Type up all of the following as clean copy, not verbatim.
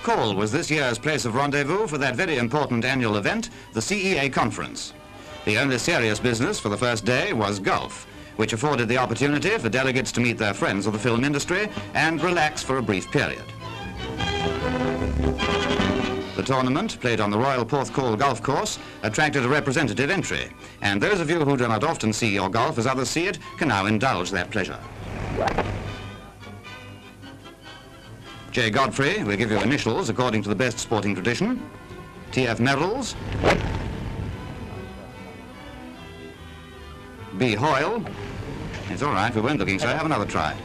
Porthcawl was this year's place of rendezvous for that very important annual event, the CEA Conference. The only serious business for the first day was golf, which afforded the opportunity for delegates to meet their friends of the film industry and relax for a brief period. The tournament, played on the Royal Porthcawl Golf Course, attracted a representative entry, and those of you who do not often see your golf as others see it can now indulge that pleasure. J. Godfrey will give you initials according to the best sporting tradition. T.F. Merrills. B. Hoyle. It's all right, we weren't looking, so have another try.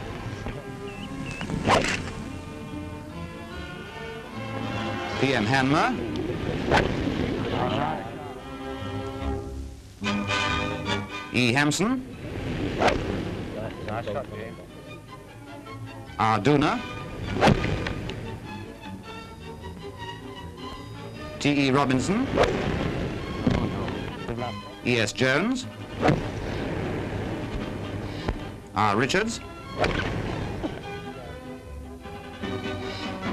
P.M. Hanmer. E. Hampson. R. Duna. T.E. Robinson. E.S. Jones. R. Richards.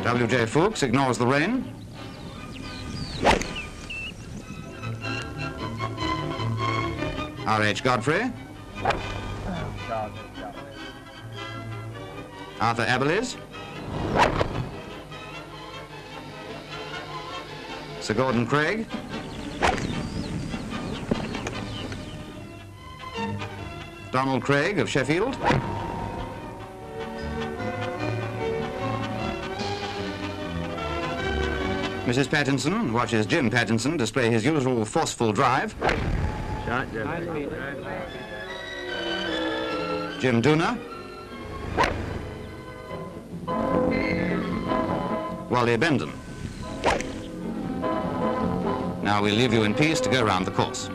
W.J. Fuchs ignores the rain. R.H. Godfrey. Arthur Aberlez. Sir Gordon Craig. Donald Craig of Sheffield. Mrs. Pattinson watches Jim Pattinson display his usual forceful drive. Jim Duna. Wally Bendon. Now we'll leave you in peace to go round the course.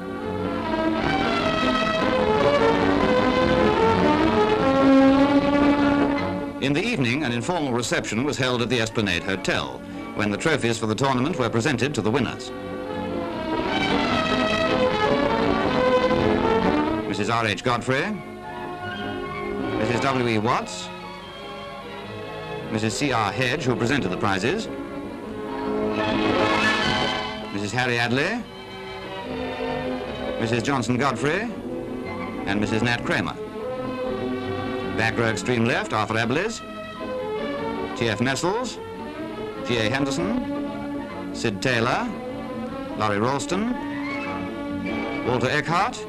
In the evening, an informal reception was held at the Esplanade Hotel, when the trophies for the tournament were presented to the winners. Mrs. R.H. Godfrey, Mrs. W.E. Watts, Mrs. C.R. Hedge, who presented the prizes, Mrs. Harry Adley, Mrs. Johnson Godfrey, and Mrs. Nat Kramer. Back row extreme left, Arthur Aberlez, T.F. Nestles, G.A. Henderson, Sid Taylor, Laurie Ralston, Walter Eckhart,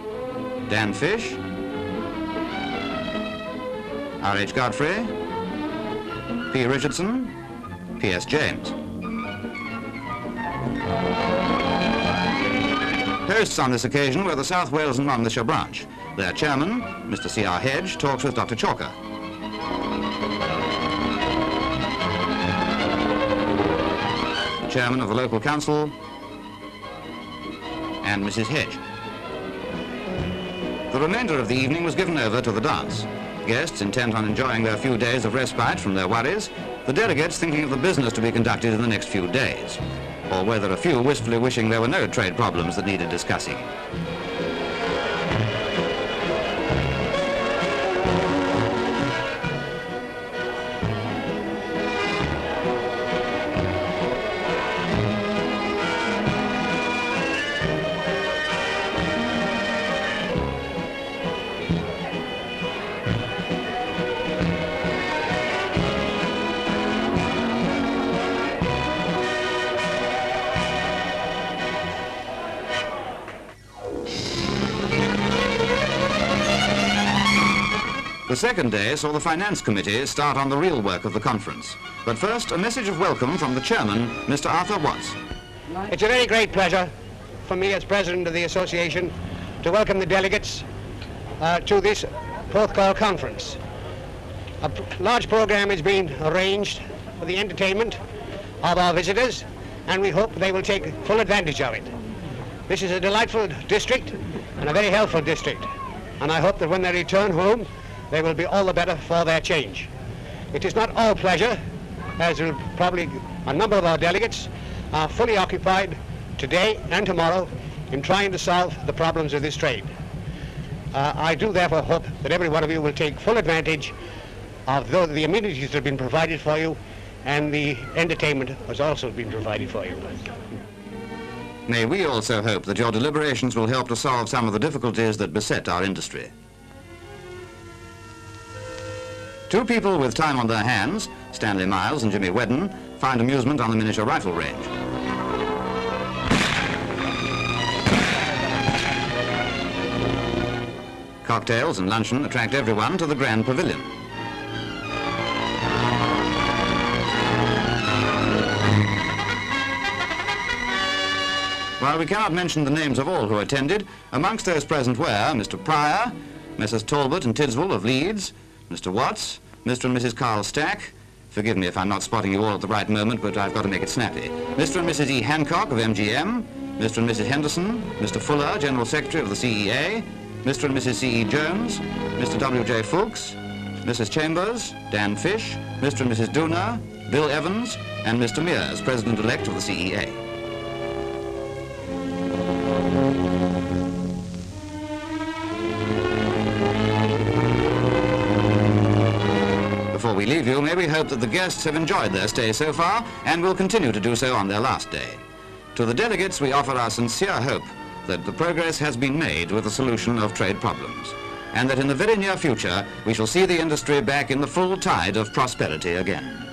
Dan Fish, R.H. Godfrey, P. Richardson, P.S. James. Hosts on this occasion were the South Wales and Monmouthshire branch. Their chairman, Mr. C.R. Hedge, talks with Dr. Chalker. The chairman of the local council, and Mrs. Hedge. The remainder of the evening was given over to the dance. Guests intent on enjoying their few days of respite from their worries, the delegates thinking of the business to be conducted in the next few days, or whether a few wistfully wishing there were no trade problems that needed discussing. The second day saw the Finance Committee start on the real work of the conference. But first, a message of welcome from the chairman, Mr. Arthur Watts. It's a very great pleasure for me as president of the association to welcome the delegates to this Porthcawl conference. A large program has been arranged for the entertainment of our visitors, and we hope they will take full advantage of it. This is a delightful district and a very helpful district, and I hope that when they return home, they will be all the better for their change. It is not all pleasure, as will probably a number of our delegates are fully occupied today and tomorrow in trying to solve the problems of this trade. I do therefore hope that every one of you will take full advantage of the amenities that have been provided for you and the entertainment has also been provided for you. May we also hope that your deliberations will help to solve some of the difficulties that beset our industry. Two people with time on their hands, Stanley Miles and Jimmy Wedden, find amusement on the miniature rifle range. Cocktails and luncheon attract everyone to the Grand Pavilion. While we cannot mention the names of all who attended, amongst those present were Mr. Pryor, Messrs. Talbot and Tidswell of Leeds, Mr. Watts, Mr. and Mrs. Carl Stack. Forgive me if I'm not spotting you all at the right moment, but I've got to make it snappy. Mr. and Mrs. E. Hancock of MGM, Mr. and Mrs. Henderson, Mr. Fuller, General Secretary of the CEA, Mr. and Mrs. C.E. Jones, Mr. W.J. Fuchs, Mrs. Chambers, Dan Fish, Mr. and Mrs. Dooner, Bill Evans, and Mr. Mears, President-elect of the CEA. Before we leave you, may we hope that the guests have enjoyed their stay so far and will continue to do so on their last day. To the delegates, we offer our sincere hope that the progress has been made with the solution of trade problems, and that in the very near future we shall see the industry back in the full tide of prosperity again.